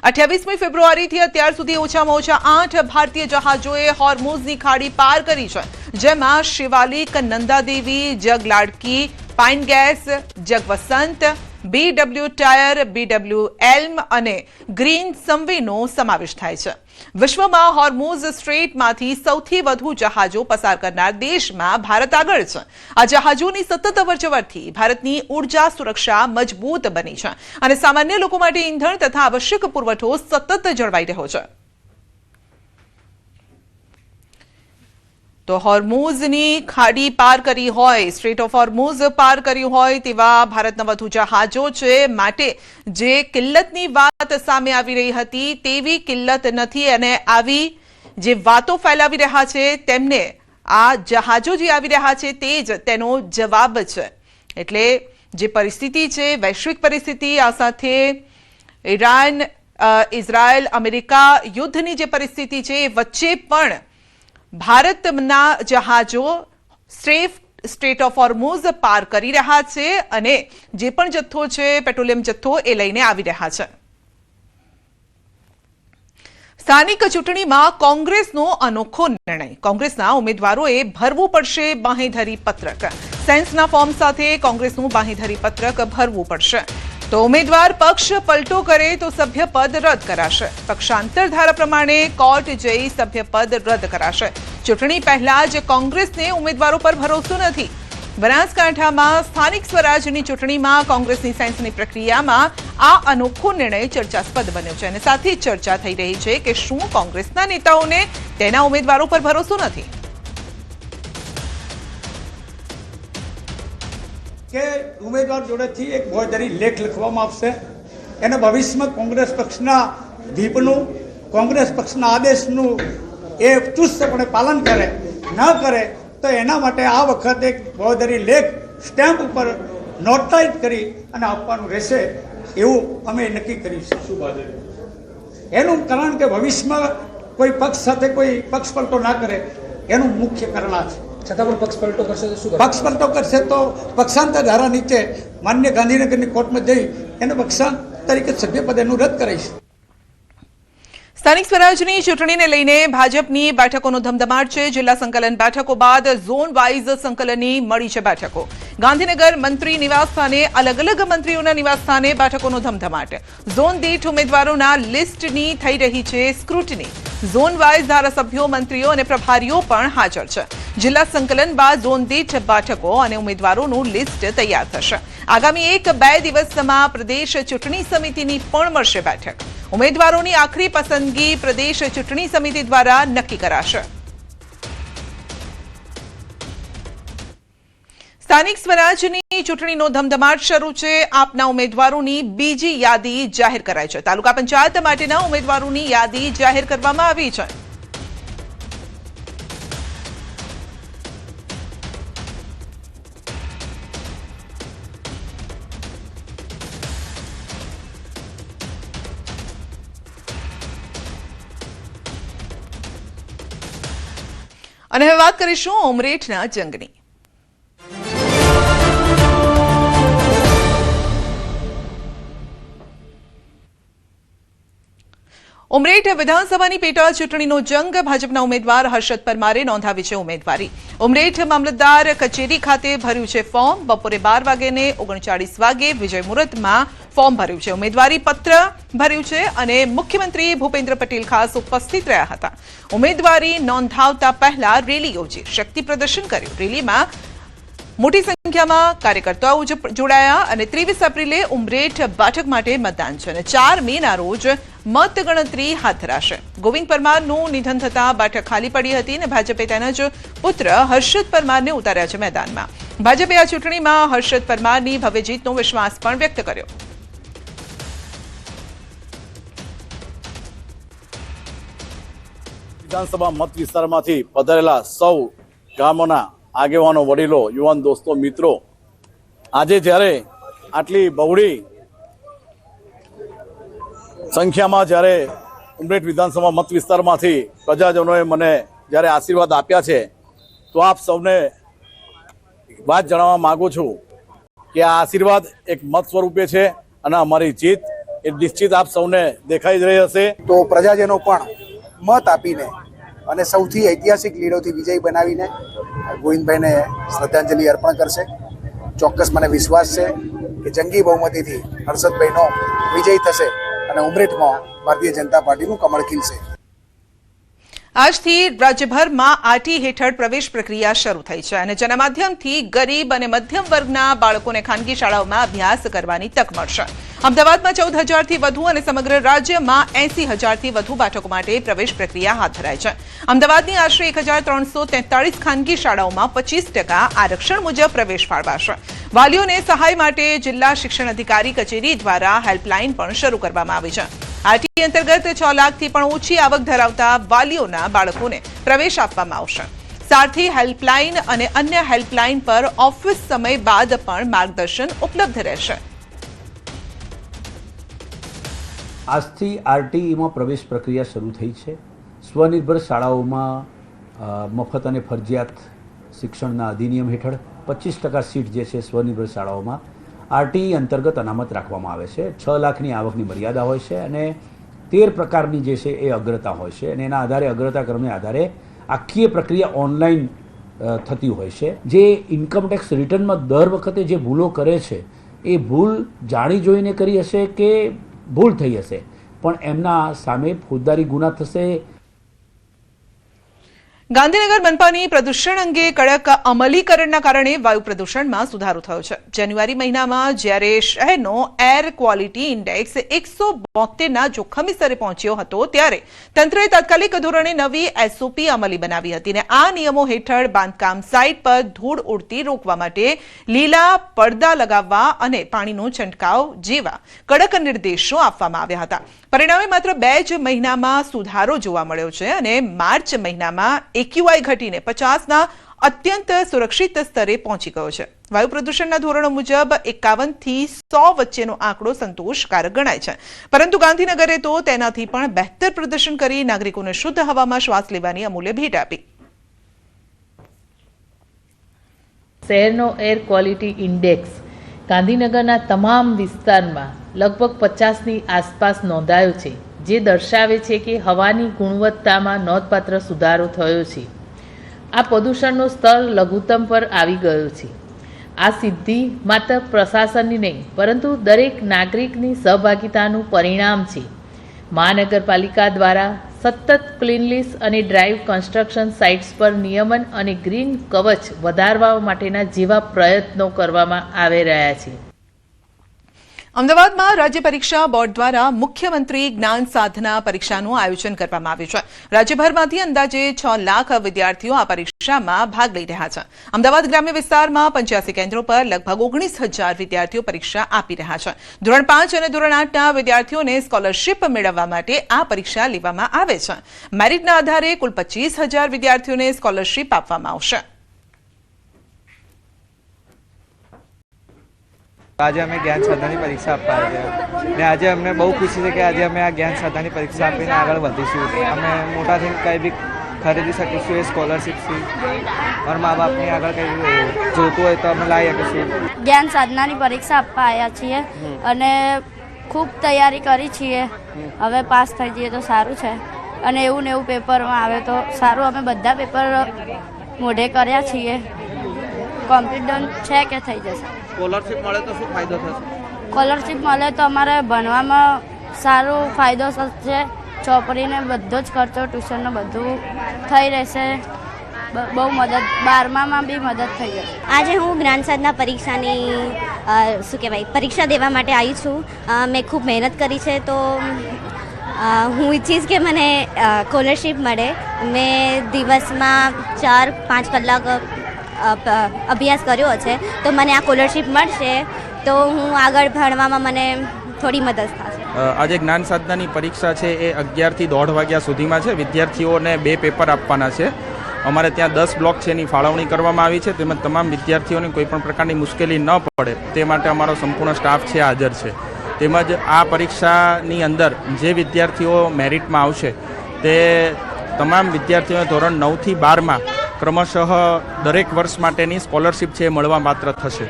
28મી ફેબ્રુઆરીથી અત્યાર સુધી ઓછામાં ઓછા 8 ભારતીય જહાજોએ હોર્મુઝની ખાડી પાર કરી છે, જેમાં શિવાલિક, નંદાદેવી, જગ લાડકી, પાઇન ગેસ, જગ વસંત, BW ટાયર, BW એલ્મ અને ગ્રીન સંવીનો સમાવેશ થાય છે। વિશ્વમાં હોર્મુઝ સ્ટ્રેટમાંથી સૌથી વધુ જહાજો પસાર કરનાર દેશમાં ભારત આગળ છે। આ જહાજોની સતત અવરજવરથી ભારતની ઉર્જા સુરક્ષા મજબૂત બની છે અને સામાન્ય લોકો માટે ઈંધણ તથા આવશ્યક પુરવઠો સતત જળવાઈ રહ્યો છે। તો હોર્મુઝની ખાડી પાર કરી હોય, સ્ટ્રેટ ઓફ હોર્મુઝ પાર કર્યું હોય તેવા ભારતના વધુ જહાજો છે, માટે જે કિલ્લતની વાત સામે આવી રહી હતી તેવી કિલ્લત નથી અને આવી જે વાતો ફેલાવી રહ્યા છે તેમને આ જહાજો જે આવી રહ્યા છે તે જ તેનો જવાબ છે। એટલે જે પરિસ્થિતિ છે, વૈશ્વિક પરિસ્થિતિ, આ સાથે ઈરાન, ઇઝરાયલ, અમેરિકા યુદ્ધની જે પરિસ્થિતિ છે એ વચ્ચે પણ ભારતના જહાજો સ્ટ્રેટ ઓફ હોર્મુઝ પાર કરી રહ્યા છે અને જે પણ જથ્થો છે, પેટ્રોલિયમ જથ્થો, એ લઈને આવી રહ્યા છે। સ્થાનિક ચૂંટણીમાં કોંગ્રેસનો અનોખો નિર્ણય। કોંગ્રેસના ઉમેદવારોએ ભરવું પડશે બાંહેધરી પત્રક। સેન્સના ફોર્મ સાથે કોંગ્રેસનું બાંહેધરી પત્રક ભરવું પડશે। તો ઉમેદવાર પક્ષ પલટો કરે તો સભ્યપદ રદ કરાશે। પક્ષાંતર ધારા પ્રમાણે કોર્ટ જઈ સભ્યપદ રદ કરાશે। ચૂંટણી પહેલા જ કોંગ્રેસને ઉમેદવારો પર ભરોસો નથી। બનાસકાંઠામાં સ્થાનિક સ્વરાજની ચૂંટણીમાં કોંગ્રેસની સેન્સની પ્રક્રિયામાં આ અનોખો નિર્ણય ચર્ચાસ્પદ બન્યો છે અને સાથે ચર્ચા થઈ રહી છે કે શું કોંગ્રેસના નેતાઓને તેના ઉમેદવારો પર ભરોસો નથી કે ઉમેદવાર જોડેથી એક બાંહેધરી લેખ લખવામાં આવશે। એને ભવિષ્યમાં કોંગ્રેસ પક્ષના વ્હીપનું, કોંગ્રેસ પક્ષના આદેશનું એ ચુસ્તપણે પાલન કરે, ન કરે તો એના માટે આ વખતે એક બાંહેધરી લેખ સ્ટેમ્પ ઉપર નોટરાઇઝ કરી અને આપવાનું રહેશે એવું અમે નક્કી કરીશું। એનું કારણ કે ભવિષ્યમાં કોઈ પક્ષ સાથે કોઈ પક્ષ પલટો ના કરે એનું મુખ્ય કારણ આ છે। છતાં પણ પક્ષ પલટો કરશે તો શું? પક્ષ પલટો કરશે તો પક્ષાંતર ધારા નીચે માન્ય ગાંધીનગરની કોર્ટમાં જઈ એને પક્ષાંતર તરીકે સભ્યપદ એનું રદ કરાઈશું। સ્થાનિક સ્વરાજની ચૂંટણીને લઈને ભાજપની બેઠકોનો ધમધમાટ છે। જિલ્લા સંકલન બેઠકો બાદ ઝોન વાઇઝ સંકલનની મળી છે બેઠકો। ગાંધીનગર મંત્રી નિવાસ સ્થાને અલગ અલગ મંત્રીઓના નિવાસ સ્થાને બેઠકોનો ધમધમાટ। ઝોન દીઠ ઉમેદવારોના લિસ્ટની થઈ રહી છે સ્ક્રુટની। ઝોન વાઇઝ ધારાસભ્યો, મંત્રીઓ અને પ્રભારીઓ પણ હાજર છે। જિલ્લા સંકલન બાદ ઝોન દીઠ બેઠકો અને ઉમેદવારોનું લિસ્ટ તૈયાર થશે। આગામી 1-2 દિવસમાં પ્રદેશ ચૂંટણી સમિતિની પણ મળશે બેઠક। ઉમેદવારોની આખરી પસંદગી પ્રદેશ ચૂંટણી સમિતિ દ્વારા નક્કી કરાશે। સ્થાનિક સ્વરાજની ચૂંટણીનો ધમધમાટ શરૂ છે। આપના ઉમેદવારોની બીજી યાદી જાહેર કરાઈ છે। તાલુકા પંચાયત માટેના ઉમેદવારોની યાદી જાહેર કરવામાં આવી છે। અને હવે વાત કરીશું ઉમરેઠના જંગની। ઉમરેઠ વિધાનસભાની પેટા ચૂંટણીનો જંગ। ભાજપના ઉમેદવાર હર્ષદ પરમારે નોંધાવી છે ઉમેદવારી। ઉમરેઠ મામલતદાર કચેરી ખાતે ભર્યું છે ફોર્મ। બપોરે 12 વાગ્યાને 39 વાગે વિજય મુહૂર્તમાં ફોર્મ ભર્યું છે। ઉમેદવારી પત્ર ભર્યું છે અને મુખ્યમંત્રી ભૂપેન્દ્ર પટેલ ખાસ ઉપસ્થિત રહ્યા હતા। ઉમેદવારી નોંધાવતા પહેલા રેલી યોજી શક્તિ પ્રદર્શન કર્યું। રેલીમાં મોટી સંખ્યામાં કાર્યકર્તાઓ જોડાયા અને 23 એપ્રિલે ઉમરેઠ બેઠક માટે મતદાન છે અને 4 મેના રોજ મતગણતરી હાથ ધરાશે। ગોવિંદ પરમારનું નિધન થતા બેઠક ખાલી પડી હતી અને ભાજપે તેના જ પુત્ર હર્ષદ પરમારને ઉતાર્યા છે મેદાનમાં। ભાજપે આ ચૂંટણીમાં હર્ષદ પરમારની ભવ્ય જીતનો વિશ્વાસ પણ વ્યક્ત કર્યો। વિધાનસભા મત વિસ્તારમાંથી પધારેલા સૌ ગામોના આગેવાનો, વડીલો, યુવાન દોસ્તો, મિત્રો, આજે જ્યારે આટલી બહોળી સંખ્યામાં જ્યારે ઉમરેઠ વિધાનસભા મત વિસ્તારમાંથી પ્રજાજનોએ મને જ્યારે આશીર્વાદ આપ્યા છે તો આપ સૌને વાત જણાવવા માંગુ છું કે આ આશીર્વાદ એક મત સ્વરૂપે છે અને અમારી જીત એ નિશ્ચિત આપ સૌને દેખાઈ જ રહી હશે. તો પ્રજાજનો પણ મત આપીને અને સૌથી ઐતિહાસિક લીડોથી વિજય બનાવીને ગોવિંદભાઈને શ્રદ્ધાંજલિ અર્પણ કરશે. ચોક્કસ મને વિશ્વાસ છે કે જંગી બહુમતીથી હર્ષદભાઈનો વિજય થશે અને ઉમરેઠમાં ભારતીય જનતા પાર્ટીનું કમળ ખીલશે. આજથી રાજ્યભરમાં આરટી હેઠળ પ્રવેશ પ્રક્રિયા શરૂ થઈ છે અને જેના માધ્યમથી ગરીબ અને મધ્યમ વર્ગના બાળકોને ખાનગી શાળાઓમાં અભ્યાસ કરવાની તક મળશે. અમદાવાદમાં 14,000થી વધુ અને સમગ્ર રાજ્યમાં 80,000થી વધુ બેઠકો માટે પ્રવેશ પ્રક્રિયા હાથ ધરાઈ છે. અમદાવાદની આશરે 1,343 ખાનગી શાળાઓમાં 25% આરક્ષણ મુજબ પ્રવેશ ફાળવાશે. વાલીઓને સહાય માટે જિલ્લા શિક્ષણ અધિકારી કચેરી દ્વારા હેલ્પલાઇન પણ શરૂ કરવામાં આવી છે. આરટી અંતર્ગત 6 લાખથી પણ ઓછી આવક ધરાવતા વાલીઓના બાળકોને પ્રવેશ આપવામાં આવશે. સારથી હેલ્પલાઇન અને અન્ય હેલ્પલાઇન પર ઓફિસ સમય બાદ પણ માર્ગદર્શન ઉપલબ્ધ રહેશે. આજથી આરટીઈમાં પ્રવેશ પ્રક્રિયા શરૂ થઈ છે. સ્વનિર્ભર શાળાઓમાં મફત અને ફરજિયાત શિક્ષણના અધિનિયમ હેઠળ 25% સીટ જે છે સ્વનિર્ભર શાળાઓમાં આરટીઈ અંતર્ગત અનામત રાખવામાં આવે છે. 6 લાખની આવકની મર્યાદા હોય છે અને 13 પ્રકારની જે છે એ અગ્રતા હોય છે અને એના આધારે અગ્રતા ક્રમને આધારે આખી પ્રક્રિયા ઓનલાઈન થતી હોય છે. જે ઇન્કમટેક્સ રિટર્નમાં દર વખતે જે ભૂલો કરે છે એ ભૂલ જાણી જોઈને કરી હશે કે ભૂલ થઈ હશે, પણ એમના સામે ફોજદારી ગુના થશે. ગાંધીનગર મનપાની પ્રદૂષણ અંગે કડક અમલીકરણના કારણે વાયુ પ્રદૂષણમાં સુધારો થયો છે. જાન્યુઆરી મહિનામાં જ્યારે શહેરનો એર ક્વોલિટી ઇન્ડેક્સ 172ના જોખમી સ્તરે પહોંચ્યો હતો ત્યારે તંત્રએ તાત્કાલિક ધોરણે નવી એસઓપી અમલી બનાવી હતી અને આ નિયમો હેઠળ બાંધકામ સાઇટ પર ધૂળ ઉડતી રોકવા માટે લીલા પડદા લગાવવા અને પાણીનો છંટકાવ જેવા કડક નિર્દેશો આપવામાં આવ્યા હતા. પરિણામે માત્ર 2 જ મહિનામાં સુધારો જોવા મળ્યો છે અને માર્ચ મહિનામાં એક્યુઆઈ ઘટીને 50ના અત્યંત સુરક્ષિત સ્તરે પહોંચી ગયો છે. વાયુ પ્રદૂષણના ધોરણો મુજબ 51થી 100 વચ્ચેનો આંકડો સંતોષકારક ગણાય છે, પરંતુ ગાંધીનગરે તો તેનાથી પણ બહેતર પ્રદર્શન કરી નાગરિકોને શુદ્ધ હવામાં શ્વાસ લેવાની અમૂલ્ય ભેટ આપી. શહેરનો એર ક્વોલિટી ઇન્ડેક્સ ગાંધીનગરના તમામ વિસ્તારમાં લગભગ 50ની આસપાસ નોંધાયો છે, જે દર્શાવે છે કે હવાની ગુણવત્તામાં નોંધપાત્ર સુધારો થયો છે. આ પ્રદૂષણનો સ્તર લઘુત્તમ પર આવી ગયો છે. આ સિદ્ધિ માત્ર પ્રશાસનની નહીં પરંતુ દરેક નાગરિકની સહભાગિતાનું પરિણામ છે. મહાનગરપાલિકા દ્વારા સતત ક્લીનલીસ અને ડ્રાઈવ કન્સ્ટ્રક્શન સાઇટ્સ પર નિયમન અને ગ્રીન કવચ વધારવા માટેના જેવા પ્રયત્નો કરવામાં આવી રહ્યા છે. અમદાવાદમાં રાજ્ય પરીક્ષા બોર્ડ દ્વારા મુખ્યમંત્રી જ્ઞાન સાધના પરીક્ષાનું આયોજન કરવામાં આવ્યું છે. રાજ્યભરમાંથી અંદાજે 6 લાખ વિદ્યાર્થીઓ આ પરીક્ષામાં ભાગ લઈ રહ્યા છે. અમદાવાદ ગ્રામ્ય વિસ્તારમાં 85 કેન્દ્રો પર લગભગ 19,000 વિદ્યાર્થીઓ પરીક્ષા આપી રહ્યા છે. ધોરણ 5 અને ધોરણ 8ના વિદ્યાર્થીઓને સ્કોલરશીપ મેળવવા માટે આ પરીક્ષા લેવામાં આવે છે. મેરિટના આધારે કુલ 25,000 વિદ્યાર્થીઓને સ્કોલરશીપ આપવામાં આવશે. આજે અમે જ્ઞાન સાધનાની પરીક્ષા આપવા આવ્યા ને આજે અમને બહુ ખુશી છે કે આજે અમે આ જ્ઞાન સાધનાની પરીક્ષા આપીને આગળ વધીશું. અમે મોટા થઈને કંઈ બી ખરીદી શકીશું એ સ્કોલરશીપથી. મારા મા બાપની આગળ કંઈ જોતું હોય તો અમે લાવી શકીશું. જ્ઞાન સાધનાની પરીક્ષા આપવા આવ્યા છીએ અને ખૂબ તૈયારી કરી છીએ. હવે પાસ થઈ જઈએ તો સારું છે અને એવું ને એવું પેપરમાં આવે તો સારું. અમે બધા પેપર મોઢે કર્યા છીએ. કોન્ફિડન્સ છે કે થઈ જશે. સ્કોલરશીપ મળે તો શું ફાયદો થશે? સ્કોલરશીપ મળે તો અમારે ભણવામાં સારો ફાયદો થશે. ચોપડીને બધો જ ખર્ચો ટ્યુશનનો બધું થઈ રહેશે. બહુ મદદ 12મામાં બી મદદ થઈ જશે. આજે હું જ્ઞાન સાધના પરીક્ષાની પરીક્ષા દેવા માટે આવી છું. મેં ખૂબ મહેનત કરી છે તો હું ઈચ્છીશ કે મને સ્કોલરશીપ મળે. મેં દિવસમાં 4-5 કલાક અભ્યાસ કર્યો છે તો મને આ સ્કોલરશીપ મળશે તો હું આગળ ભણવામાં મને થોડી મદદ થશે. આજે જ્ઞાન સાધનાની પરીક્ષા છે એ 11 થી 1:30 વાગ્યા સુધીમાં છે. વિદ્યાર્થીઓને 2 પેપર આપવાના છે. અમારે ત્યાં 10 બ્લોક છે એની ફાળવણી કરવામાં આવી છે. તેમજ તમામ વિદ્યાર્થીઓને કોઈપણ પ્રકારની મુશ્કેલી ન પડે તે માટે અમારો સંપૂર્ણ સ્ટાફ છે હાજર છે. તેમજ આ પરીક્ષાની અંદર જે વિદ્યાર્થીઓ મેરિટમાં આવશે તે તમામ વિદ્યાર્થીઓને ધોરણ 9 થી 12માં ક્રમશઃ દરેક વર્ષ માટેની સ્કોલરશીપ છે એ મળવા પાત્ર થશે.